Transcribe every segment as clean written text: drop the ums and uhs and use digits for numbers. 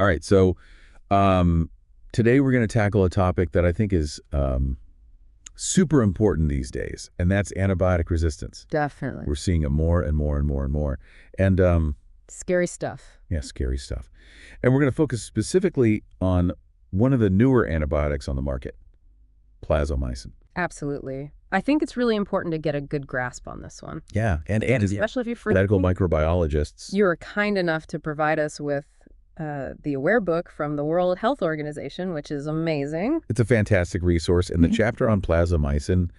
All right, so today we're going to tackle a topic that I think is super important these days, and that's antibiotic resistance. Definitely. We're seeing it more and more and more and more. And Scary stuff. yeah, scary stuff. And we're going to focus specifically on one of the newer antibiotics on the market, plazomicin. Absolutely. I think it's really important to get a good grasp on this one. Yeah, and Especially if you're medical microbiologists. You were kind enough to provide us with the Aware book from the World Health Organization, which is amazing. It's a fantastic resource, and the chapter on plazomicin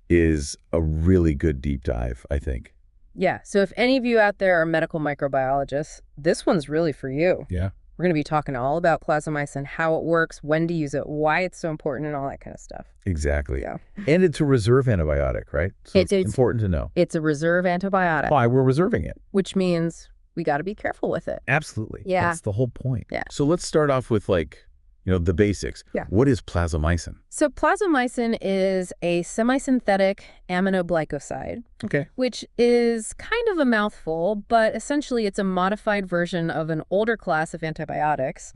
is a really good deep dive, I think. Yeah, so if any of you out there are medical microbiologists, this one's really for you. Yeah. We're going to be talking all about plazomicin, how it works, when to use it, why it's so important, and all that kind of stuff. Exactly. Yeah. And it's a reserve antibiotic, right? So it's important to know. It's a reserve antibiotic. Why we're reserving it. Which means we got to be careful with it. Absolutely. Yeah. That's the whole point. Yeah. So let's start off with the basics. Yeah. What is plazomicin? So plazomicin is a semisynthetic aminoglycoside, Okay. which is kind of a mouthful, but essentially it's a modified version of an older class of antibiotics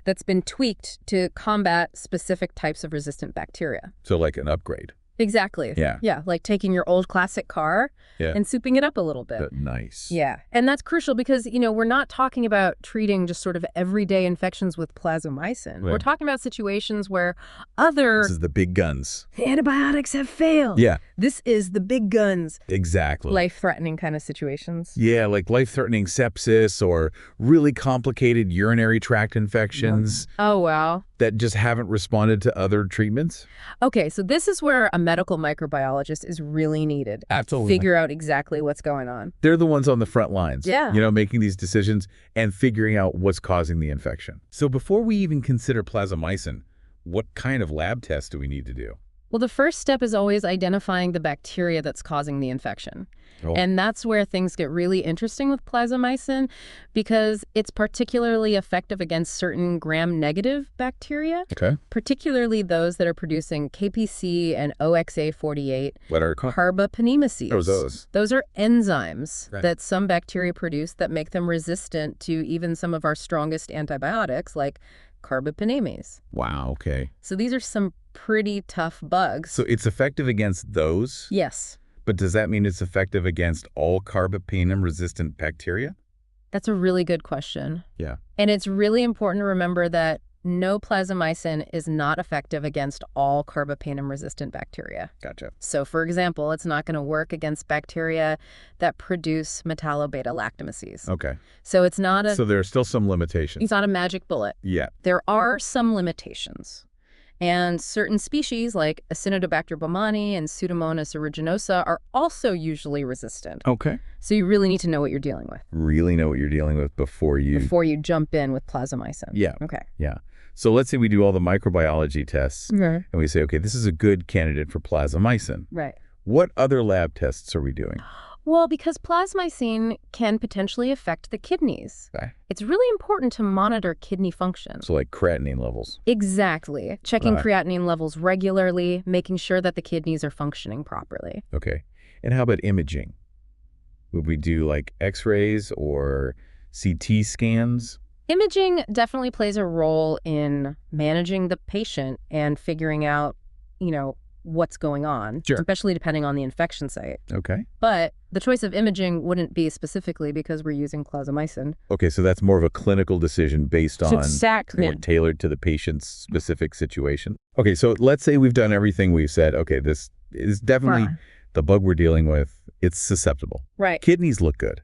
that's been tweaked to combat specific types of resistant bacteria. So like an upgrade. Exactly. Yeah. Yeah, like taking your old classic car and souping it up a little bit. Nice. Yeah. And that's crucial because, we're not talking about treating just sort of everyday infections with plazomicin. Yeah. We're talking about situations where other This is the big guns. antibiotics have failed. Yeah. This is the big guns. Exactly. Life-threatening kind of situations. Yeah, like life-threatening sepsis or really complicated urinary tract infections Oh, wow. that just haven't responded to other treatments. Okay, so this is where a medical microbiologist is really needed. Absolutely. Figure out exactly what's going on. They're the ones on the front lines, Yeah. making these decisions and figuring out what's causing the infection. So before we even consider plazomicin, what kind of lab tests do we need to do? Well, the first step is always identifying the bacteria that's causing the infection. Oh. And that's where things get really interesting with plazomicin because it's particularly effective against certain gram-negative bacteria, Okay. particularly those that are producing KPC and OXA-48. What are Carbapenemases. What are those? Those are enzymes Right. that some bacteria produce that make them resistant to even some of our strongest antibiotics, like carbapenemase. Wow, okay. So these are some pretty tough bugs. So it's effective against those? Yes. But does that mean it's effective against all carbapenem-resistant bacteria? That's a really good question. Yeah. And it's really important to remember that no plazomicin is not effective against all carbapenem-resistant bacteria. Gotcha. So, for example, it's not going to work against bacteria that produce metallo-beta-lactamases. Okay. So it's not So there are still some limitations. it's not a magic bullet. Yeah. There are some limitations. And certain species like Acinetobacter baumannii and Pseudomonas aeruginosa are also usually resistant. Okay. So you really need to know what you're dealing with Really know what you're dealing with before you... jump in with plazomicin. Yeah. Okay. Yeah. So let's say we do all the microbiology tests and we say, okay, this is a good candidate for plazomicin. Right. What other lab tests are we doing? Well, because plazomicin can potentially affect the kidneys. Okay. It's really important to monitor kidney function. So like creatinine levels. Exactly. Checking Right. creatinine levels regularly, making sure that the kidneys are functioning properly. Okay. And how about imaging? Would we do like x-rays or CT scans? Imaging definitely plays a role in managing the patient and figuring out, what's going on, Sure. especially depending on the infection site. Okay. But the choice of imaging wouldn't be specifically because we're using plazomicin. Okay, so that's more of a clinical decision based on Exactly. more tailored to the patient's specific situation. Okay, so let's say we've done everything we've said. Okay, this is definitely Fine. the bug we're dealing with. It's susceptible. Right. Kidneys look good.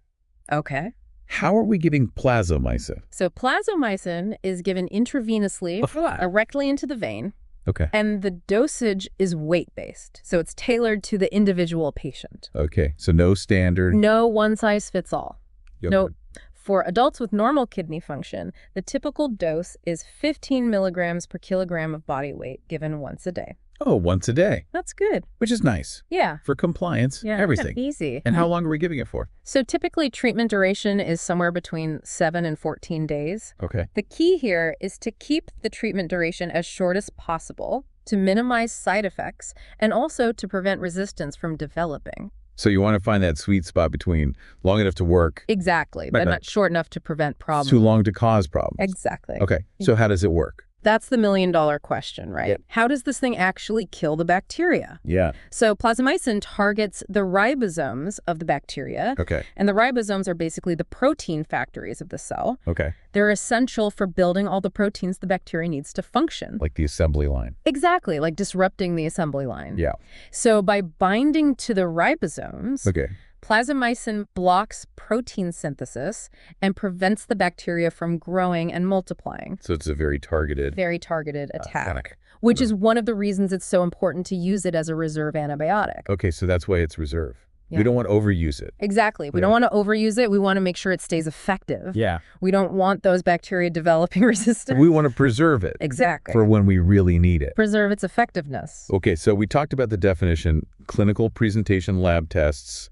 Okay. How are we giving plazomicin? So plazomicin is given intravenously, directly into the vein. Okay. And the dosage is weight-based, so it's tailored to the individual patient. Okay, so no standard. No one-size-fits-all. Yep. No. For adults with normal kidney function, the typical dose is 15 milligrams per kilogram of body weight given once a day. Oh, once a day, That's good. which is nice Yeah. for compliance, Yeah. everything. Easy. And how long are we giving it for? So typically treatment duration is somewhere between 7 and 14 days. Okay. The key here is to keep the treatment duration as short as possible to minimize side effects and also to prevent resistance from developing. So you want to find that sweet spot between long enough to work, Exactly, Right, but right. not short enough to prevent problems. too long to cause problems. Exactly. Okay, so how does it work? That's the million-dollar question, right? Yep. How does this thing actually kill the bacteria? Yeah, So plazomicin targets the ribosomes of the bacteria, okay, and the ribosomes are basically the protein factories of the cell. okay. They're essential for building all the proteins the bacteria needs to function. Like the assembly line. Exactly, like disrupting the assembly line. Yeah, So by binding to the ribosomes, okay. plazomicin blocks protein synthesis and prevents the bacteria from growing and multiplying. So it's a very targeted Very targeted attack, attack. which is one of the reasons it's so important to use it as a reserve antibiotic. Okay, so that's why it's reserve. Yeah. We don't want to overuse it. Exactly. We Yeah. don't want to overuse it. We want to make sure it stays effective. Yeah. We don't want those bacteria developing resistance. We want to preserve it Exactly. for when we really need it. Preserve its effectiveness. Okay, so we talked about the definition, clinical presentation lab tests,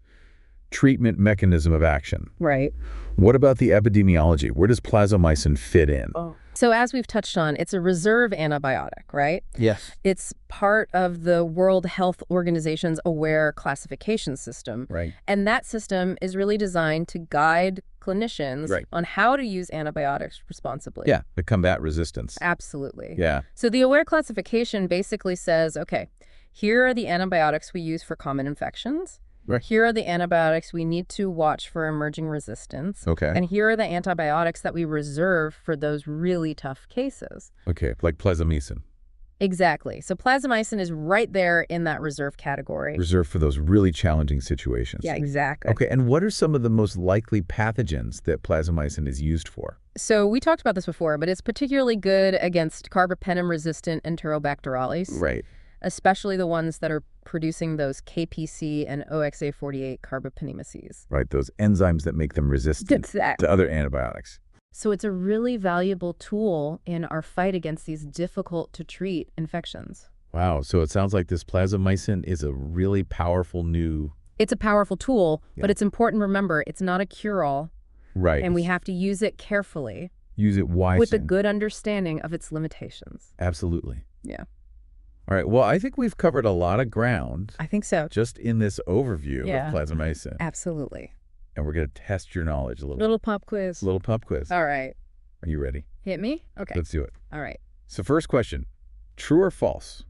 treatment mechanism of action. Right. What about the epidemiology? Where does plazomicin fit in? So as we've touched on, it's a reserve antibiotic, right? Yes. It's part of the World Health Organization's AWARE classification system. Right. And that system is really designed to guide clinicians Right. on how to use antibiotics responsibly. Yeah, to combat resistance. Absolutely. Yeah. So the AWARE classification basically says, okay, here are the antibiotics we use for common infections. Right. Here are the antibiotics we need to watch for emerging resistance. Okay. And here are the antibiotics that we reserve for those really tough cases. Okay, like plazomicin, Exactly. So plazomicin is right there in that reserve category. reserved for those really challenging situations. Yeah, exactly. Okay, and what are some of the most likely pathogens that plazomicin is used for? So we talked about this before, but it's particularly good against carbapenem-resistant Enterobacterales. Right. Especially the ones that are producing those KPC and OXA-48 carbapenemases. Right, those enzymes that make them resistant Exactly. to other antibiotics. So it's a really valuable tool in our fight against these difficult-to-treat infections. Wow, so it sounds like this plazomicin is a really powerful new... It's a powerful tool, Yeah. but it's important to remember it's not a cure-all, Right. and we have to use it carefully use it wisely. with a good understanding of its limitations. Absolutely. Yeah. All right, well, I think we've covered a lot of ground I think so. just in this overview Yeah. of plazomicin. Absolutely. And we're going to test your knowledge a little. Little pop quiz. Little pub quiz. All right. Are you ready? Hit me? Okay. Let's do it. All right. So first question, true or false?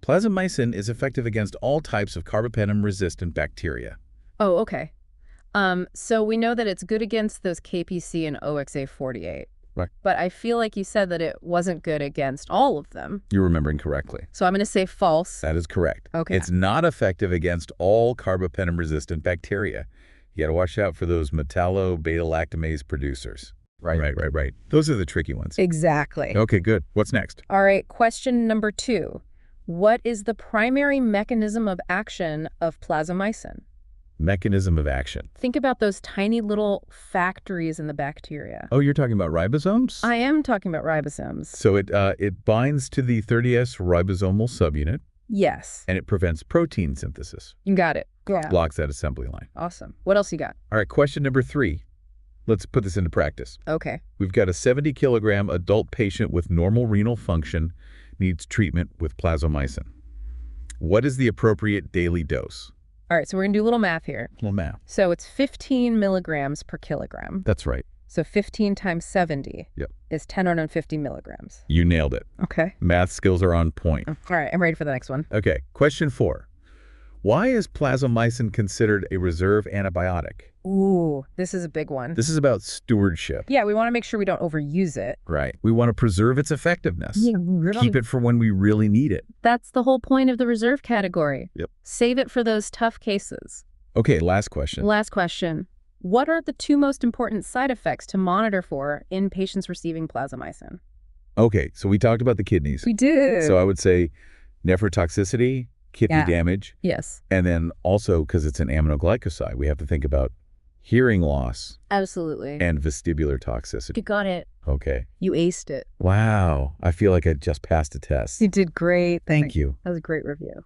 Plazomicin is effective against all types of carbapenem-resistant bacteria. Oh, okay. So we know that it's good against those KPC and OXA-48. Right. But I feel like you said that it wasn't good against all of them. You're remembering correctly. So I'm going to say false. That is correct. Okay. It's not effective against all carbapenem-resistant bacteria. You got to watch out for those metallo-beta-lactamase producers. Right. Those are the tricky ones. Exactly. Okay, good. What's next? All right. Question number 2. What is the primary mechanism of action of plazomicin? Mechanism of action. Think about those tiny little factories in the bacteria. Oh, you're talking about ribosomes? I am talking about ribosomes. So it binds to the 30S ribosomal subunit, Yes. and it prevents protein synthesis. You got it. Yeah. Blocks that assembly line. Awesome. What else you got? All right, question number 3. Let's put this into practice. Okay. We've got a 70-kilogram adult patient with normal renal function needs treatment with plazomicin. What is the appropriate daily dose? All right. So we're going to do a little math here. Well, math. So it's 15 milligrams per kilogram. That's right. So 15 times 70 Yep. is 1050 milligrams. You nailed it. Okay. Math skills are on point. All right. I'm ready for the next one. Okay, question 4. Why is plazomicin considered a reserve antibiotic? Ooh, this is a big one. This is about stewardship. Yeah, we want to make sure we don't overuse it. Right. We want to preserve its effectiveness. really. Keep it for when we really need it. That's the whole point of the reserve category. Yep. Save it for those tough cases. Okay, last question. Last question. What are the 2 most important side effects to monitor for in patients receiving plazomicin? Okay, so we talked about the kidneys. We did. So I would say nephrotoxicity, kidney Yeah. damage, Yes, and then also, because it's an aminoglycoside, we have to think about hearing loss absolutely. and vestibular toxicity. You got it. Okay. You aced it. Wow. I feel like I just passed a test. You did great. Thank you. That was a great review.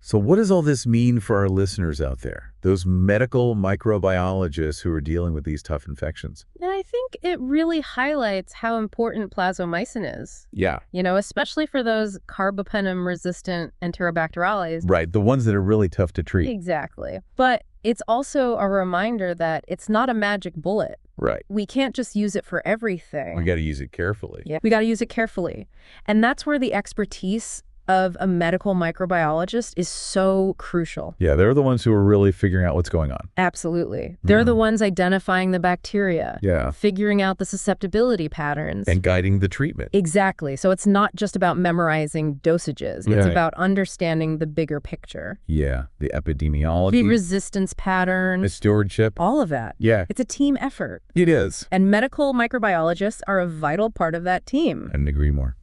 So what does all this mean for our listeners out there, those medical microbiologists who are dealing with these tough infections? And I think it really highlights how important plazomicin is. Yeah. Especially for those carbapenem-resistant Enterobacterales. Right, the ones that are really tough to treat. Exactly. But it's also a reminder that it's not a magic bullet. Right. We can't just use it for everything. We got to use it carefully. Yeah, we got to use it carefully. And that's where the expertise of a medical microbiologist is so crucial. Yeah, they're the ones who are really figuring out what's going on. Absolutely. They're the ones identifying the bacteria. Yeah. Figuring out the susceptibility patterns. And guiding the treatment. Exactly. So it's not just about memorizing dosages. It's about understanding the bigger picture. Yeah, the epidemiology. The resistance patterns. The stewardship. All of that. Yeah. It's a team effort. It is. And medical microbiologists are a vital part of that team. I couldn't agree more.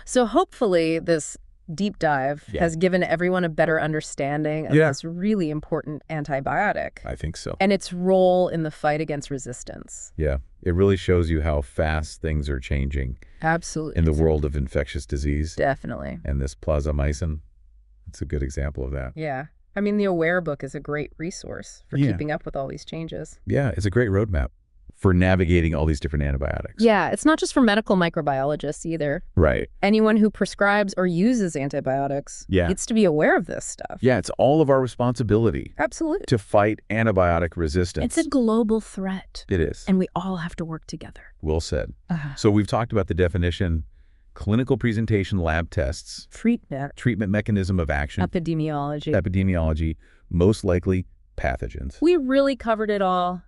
So hopefully this deep dive has given everyone a better understanding of this really important antibiotic. I think so. And its role in the fight against resistance. Yeah, it really shows you how fast things are changing. Absolutely. In the world of infectious disease. Definitely. And this plazomicin, it's a good example of that. Yeah. I mean, the Aware book is a great resource for keeping up with all these changes. Yeah, it's a great roadmap for navigating all these different antibiotics. Yeah, it's not just for medical microbiologists either. Right. Anyone who prescribes or uses antibiotics needs to be aware of this stuff. Yeah, it's all of our responsibility. Absolutely. To fight antibiotic resistance. It's a global threat. It is. And we all have to work together. Well said. So we've talked about the definition, clinical presentation, lab tests, treatment mechanism of action, epidemiology, most likely pathogens. We really covered it all.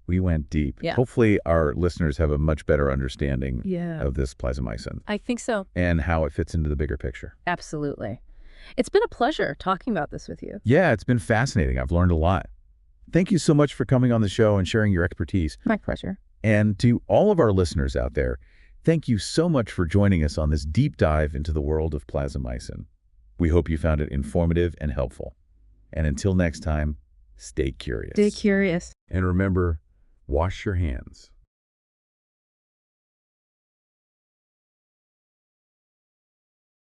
We went deep. Yeah. Hopefully our listeners have a much better understanding of this plazomicin. I think so. And how it fits into the bigger picture. Absolutely. It's been a pleasure talking about this with you. Yeah, it's been fascinating. I've learned a lot. Thank you so much for coming on the show and sharing your expertise. My pleasure. And to all of our listeners out there, thank you so much for joining us on this deep dive into the world of plazomicin. We hope you found it informative and helpful. And until next time, stay curious. Stay curious. And remember, wash your hands.